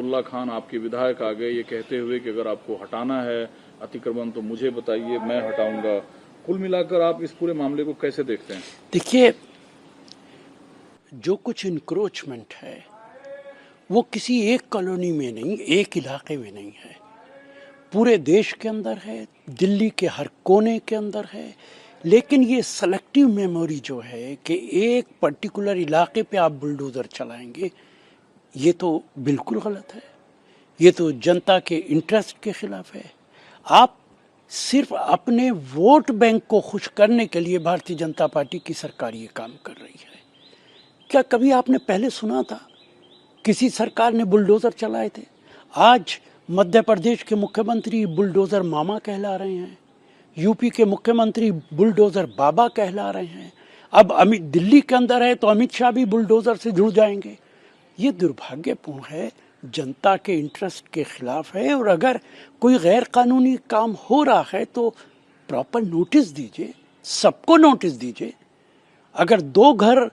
हिम्मतुल्लाह खान आपके विधायक आ गए ये कहते हुए कि अगर आपको हटाना है अतिक्रमण तो मुझे बताइए, मैं हटाऊंगा। कुल मिलाकर आप इस पूरे मामले को कैसे देखते हैं? देखिए, जो कुछ इंक्रोचमेंट है वो किसी एक कॉलोनी में नहीं, एक इलाके में नहीं है, पूरे देश के अंदर है, दिल्ली के हर कोने के अंदर है। लेकिन ये सेलेक्टिव मेमोरी जो है कि एक पर्टिकुलर इलाके पे आप बुलडोज़र चलाएंगे, ये तो बिल्कुल गलत है। ये तो जनता के इंटरेस्ट के खिलाफ है। आप सिर्फ अपने वोट बैंक को खुश करने के लिए भारतीय जनता पार्टी की सरकार ये काम कर रही है। क्या कभी आपने पहले सुना था किसी सरकार ने बुलडोज़र चलाए थे? आज मध्य प्रदेश के मुख्यमंत्री बुलडोज़र मामा कहला रहे हैं, यूपी के मुख्यमंत्री बुलडोज़र बाबा कहला रहे हैं। अब अमित दिल्ली के अंदर है तो अमित शाह भी बुलडोज़र से जुड़ जाएंगे। ये दुर्भाग्यपूर्ण है, जनता के इंटरेस्ट के खिलाफ है। और अगर कोई गैर कानूनी काम हो रहा है तो प्रॉपर नोटिस दीजिए, सबको नोटिस दीजिए। अगर दो घर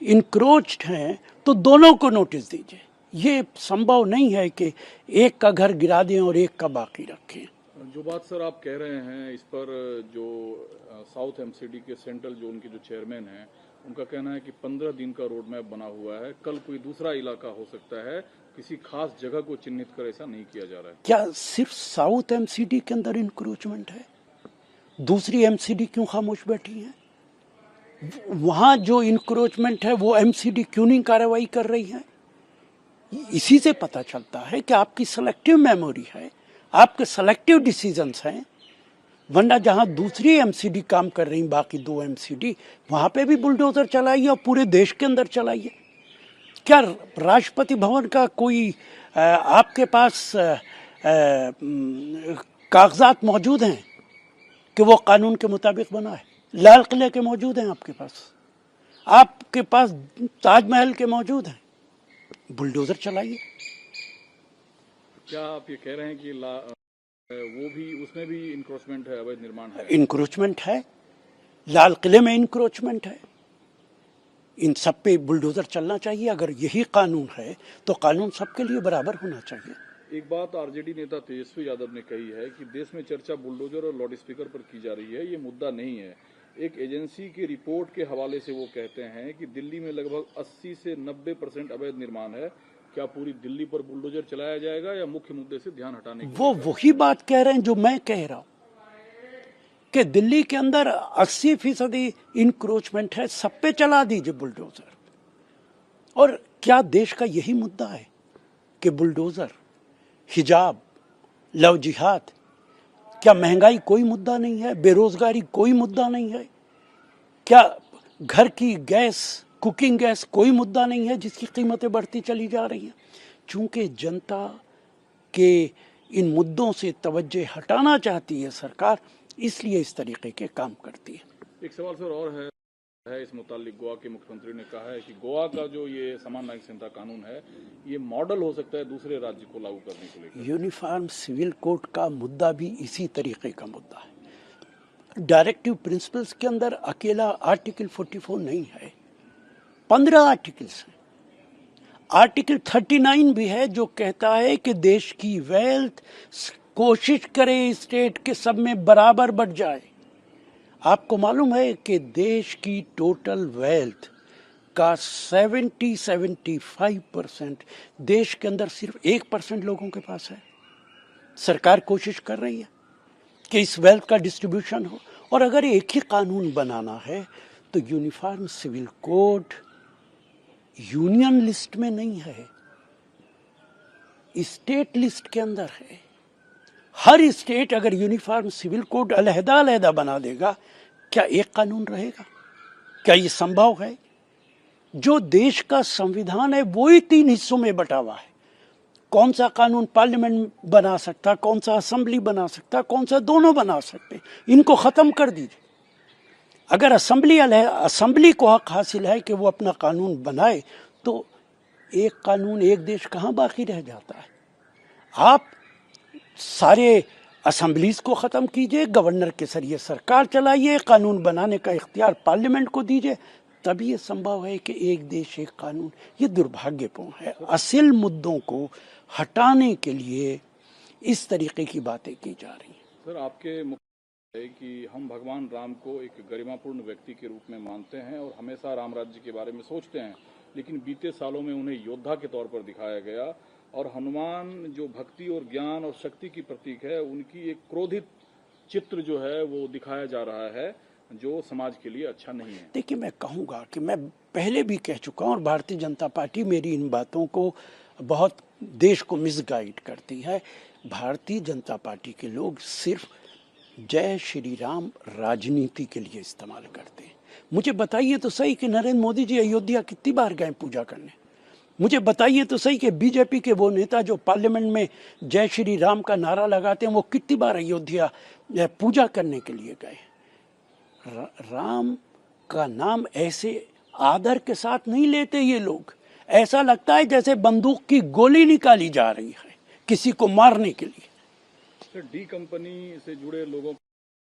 इंक्रोच्ड हैं तो दोनों को नोटिस दीजिए। ये संभव नहीं है कि एक का घर गिरा दें और एक का बाकी रखें। जो बात सर आप कह रहे हैं इस पर जो साउथ एमसीडी के सेंट्रल जोन के जो चेयरमैन हैं उनका कहना है कि 15 दिन का रोड मैप बना हुआ है, कल कोई दूसरा इलाका हो सकता है, किसी खास जगह को चिन्हित कर ऐसा नहीं किया जा रहा है। क्या सिर्फ साउथ एमसीडी के अंदर इंक्रोचमेंट है? दूसरी एमसीडी क्यों खामोश बैठी है? वहां जो इंक्रोचमेंट है वो एमसीडी क्यों नहीं कार्रवाई कर रही है? इसी से पता चलता है कि आपकी सेलेक्टिव मेमोरी है, आपके सेलेक्टिव डिसीजंस हैं। वरना जहां दूसरी एमसीडी काम कर रही, बाकी दो एमसीडी, वहां पे भी बुलडोजर चलाइए और पूरे देश के अंदर चलाइए। क्या राष्ट्रपति भवन का कोई आपके पास कागजात मौजूद हैं कि वो कानून के मुताबिक बना है? लाल किले के मौजूद हैं आपके पास ताजमहल के मौजूद हैं। बुलडोजर चलाइए। क्या आप ये कह रहे हैं कि वो भी उसमें भी इंक्रोचमेंट है, अवैध निर्माण है? इंक्रोचमेंट है, लाल किले में इंक्रोचमेंट है। इन सब पे बुलडोजर चलना चाहिए। अगर यही कानून है तो कानून सबके लिए बराबर होना चाहिए। एक बात आरजेडी नेता तेजस्वी यादव ने कही है कि देश में चर्चा बुलडोजर और लाउड स्पीकर पर की जा रही है, ये मुद्दा नहीं है। एक एजेंसी की रिपोर्ट के हवाले से वो कहते हैं कि दिल्ली में लगभग 80 से 90% अवैध निर्माण है। क्या पूरी दिल्ली पर बुलडोजर चलाया जाएगा या मुख्य मुद्दे से ध्यान हटाने की? वो वही बात कह रहे हैं जो मैं कह रहा हूं कि दिल्ली के अंदर 80% इंक्रोचमेंट है, सब पे चला दीजिए बुलडोजर। और क्या देश का यही मुद्दा है कि बुलडोजर, हिजाब, लव जिहाद? क्या महंगाई कोई मुद्दा नहीं है? बेरोजगारी कोई मुद्दा नहीं है? क्या घर की गैस, कुकिंग गैस कोई मुद्दा नहीं है जिसकी कीमतें बढ़ती चली जा रही हैं? चूंकि जनता के इन मुद्दों से तवज्जो हटाना चाहती है सरकार, इसलिए इस तरीके के काम करती है। एक सवाल सर और है इस मुतालिक गोवा के मुख्यमंत्री ने कहा है कि गोवा का जो ये समान नागरिक संहिता कानून है ये मॉडल हो सकता है दूसरे राज्य को लागू करने को लेकर। यूनिफॉर्म सिविल कोड का मुद्दा भी इसी तरीके का मुद्दा है। डायरेक्टिव प्रिंसिपल्स के अंदर अकेला आर्टिकल 44 नहीं है, 15 आर्टिकल्स हैं। आर्टिकल 39 भी है जो कहता है कि देश की वेल्थ कोशिश करे स्टेट के सब में बराबर बढ़ जाए। आपको मालूम है कि देश की टोटल वेल्थ का 70-75% देश के अंदर सिर्फ 1% लोगों के पास है। सरकार कोशिश कर रही है कि इस वेल्थ का डिस्ट्रीब्यूशन हो। और अगर एक ही कानून बनाना है तो uniform civil code union list में नहीं है, स्टेट लिस्ट के अंदर है। हर स्टेट अगर यूनिफॉर्म सिविल कोड अलहदा बना देगा, क्या एक कानून रहेगा? क्या ये संभव है? जो देश का संविधान है वो ही 3 हिस्सों में बटा हुआ है। कौन सा कानून पार्लियामेंट बना सकता, कौन सा असेंबली बना सकता, कौन सा दोनों बना सकते? इनको खत्म कर दीजिए। अगर असेंबली को हक हासिल है कि वो अपना कानून बनाए तो एक कानून, एक देश कहाँ बाकी रह जाता है? आप सारे असेंबलीज को ख़त्म कीजिए, गवर्नर के जरिए सरकार चलाइए, कानून बनाने का इख्तियार पार्लियामेंट को दीजिए, तभी ये संभव है कि एक देश एक कानून, ये दुर्भाग्यपूर्ण है। असल मुद्दों को हटाने के लिए इस तरीके की बातें की जा रही हैं। सर, आपके मुख्य है कि हम भगवान राम को एक गरिमापूर्ण व्यक्ति के रूप में मानते हैं और हमेशा राम राज्य के बारे में सोचते हैं, लेकिन बीते सालों में उन्हें योद्धा के तौर पर दिखाया गया और हनुमान जो भक्ति और ज्ञान और शक्ति की प्रतीक है, उनकी एक क्रोधित चित्र जो है वो दिखाया जा रहा है, जो समाज के लिए अच्छा नहीं है। देखिए, मैं कहूँगा कि मैं पहले भी कह चुका हूँ और भारतीय जनता पार्टी मेरी इन बातों को बहुत देश को मिसगाइड करती है। भारतीय जनता पार्टी के लोग सिर्फ जय श्री राम राजनीति के लिए इस्तेमाल करते हैं। मुझे बताइए तो सही कि नरेंद्र मोदी जी अयोध्या कितनी बार गए पूजा करने? मुझे बताइए तो सही कि बीजेपी के वो नेता जो पार्लियामेंट में जय श्री राम का नारा लगाते हैं, वो कितनी बार अयोध्या पूजा करने के लिए गए? राम का नाम ऐसे आदर के साथ नहीं लेते ये लोग। ऐसा लगता है जैसे बंदूक की गोली निकाली जा रही है किसी को मारने के लिए। सर, डी कंपनी से जुड़े लोगों की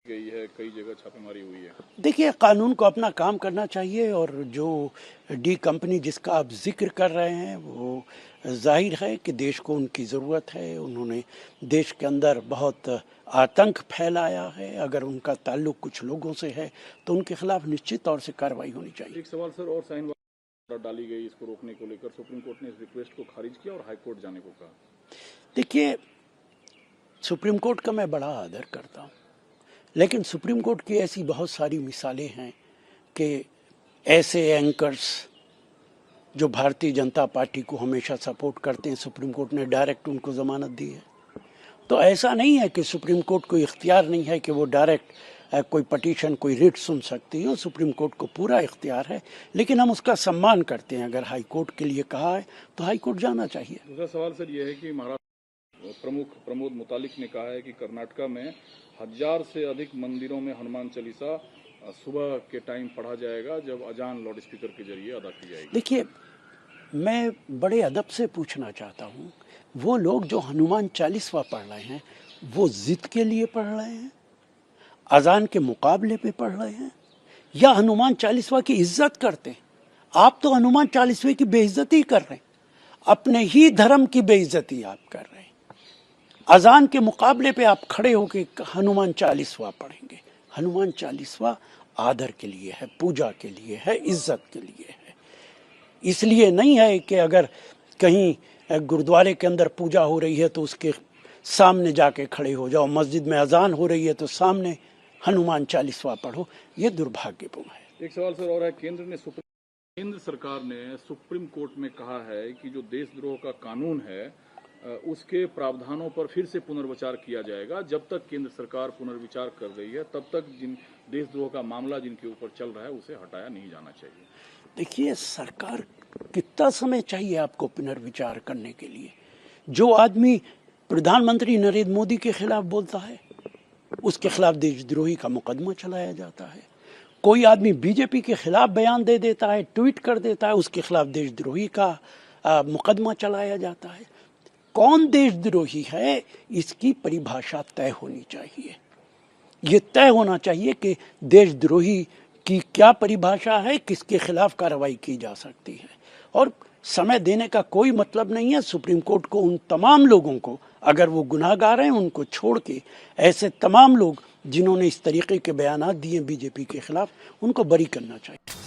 गई है, कई जगह छापेमारी हुई है। देखिए, कानून को अपना काम करना चाहिए और जो डी कंपनी जिसका आप जिक्र कर रहे हैं, वो जाहिर है कि देश को उनकी ज़रूरत है। उन्होंने देश के अंदर बहुत आतंक फैलाया है। अगर उनका ताल्लुक कुछ लोगों से है तो उनके खिलाफ निश्चित तौर से कार्रवाई होनी चाहिए। एक सवाल सर, और साइन डाली गई इसको रोकने को लेकर, सुप्रीम कोर्ट ने इस रिक्वेस्ट को खारिज किया और हाई कोर्ट जाने को कहा। देखिए, सुप्रीम कोर्ट का मैं बड़ा आदर करता हूँ, लेकिन सुप्रीम कोर्ट की ऐसी बहुत सारी मिसालें हैं कि ऐसे एंकर्स जो भारतीय जनता पार्टी को हमेशा सपोर्ट करते हैं, सुप्रीम कोर्ट ने डायरेक्ट उनको ज़मानत दी है। तो ऐसा नहीं है कि सुप्रीम कोर्ट को इख्तियार नहीं है कि वो डायरेक्ट कोई पटिशन, कोई रिट सुन सकती है। सुप्रीम कोर्ट को पूरा इख्तियार है, लेकिन हम उसका सम्मान करते हैं। अगर हाई कोर्ट के लिए कहा है तो हाई कोर्ट जाना चाहिए। दूसरा सवाल सर ये है कि महाराष्ट्र प्रमुख प्रमोद मुतालिक ने कहा है कि कर्नाटका में 1000 से अधिक मंदिरों में हनुमान चालीसा सुबह के टाइम पढ़ा जाएगा, जब अजान लाउड स्पीकर के जरिए अदा की जाएगी। देखिए, मैं बड़े अदब से पूछना चाहता हूँ, वो लोग जो हनुमान चालीसवा पढ़ रहे हैं, वो जिद के लिए पढ़ रहे हैं, अजान के मुकाबले पे पढ़ रहे हैं, या हनुमान चालीसवा की इज्जत करते हैं? आप तो हनुमान चालीसवे की बेइज्जती कर रहे हैं, अपने ही धर्म की बेइज्जती आप कर रहे हैं। अजान के मुकाबले पे आप खड़े होकर हनुमान चालीसवा पढ़ेंगे। हनुमान चालीसवा आदर के लिए है, पूजा के लिए है, इज्जत के लिए है। इसलिए नहीं है कि अगर कहीं गुरुद्वारे के अंदर पूजा हो रही है तो उसके सामने जाके खड़े हो जाओ, मस्जिद में अजान हो रही है तो सामने हनुमान चालीसवा पढ़ो। ये दुर्भाग्यपूर्ण है। एक सवाल सर और है, केंद्र सरकार ने सुप्रीम कोर्ट में कहा है कि जो देशद्रोह का कानून है उसके प्रावधानों पर फिर से पुनर्विचार किया जाएगा। जब तक केंद्र सरकार पुनर्विचार कर रही है, तब तक जिन देशद्रोह का मामला जिनके ऊपर चल रहा है उसे हटाया नहीं जाना चाहिए। देखिए, सरकार कितना समय चाहिए आपको पुनर्विचार करने के लिए? जो आदमी प्रधानमंत्री नरेंद्र मोदी के खिलाफ बोलता है, उसके खिलाफ देशद्रोही का मुकदमा चलाया जाता है। कोई आदमी बीजेपी के खिलाफ बयान दे देता है, ट्वीट कर देता है, उसके खिलाफ देशद्रोही का मुकदमा चलाया जाता है। कौन देशद्रोही है, इसकी परिभाषा तय होनी चाहिए। ये तय होना चाहिए कि देशद्रोही की क्या परिभाषा है, किसके खिलाफ कार्रवाई की जा सकती है। और समय देने का कोई मतलब नहीं है। सुप्रीम कोर्ट को उन तमाम लोगों को, अगर वो गुनाहगार हैं, उनको छोड़ के ऐसे तमाम लोग जिन्होंने इस तरीके के बयानात दिए बीजेपी के खिलाफ, उनको बरी करना चाहिए।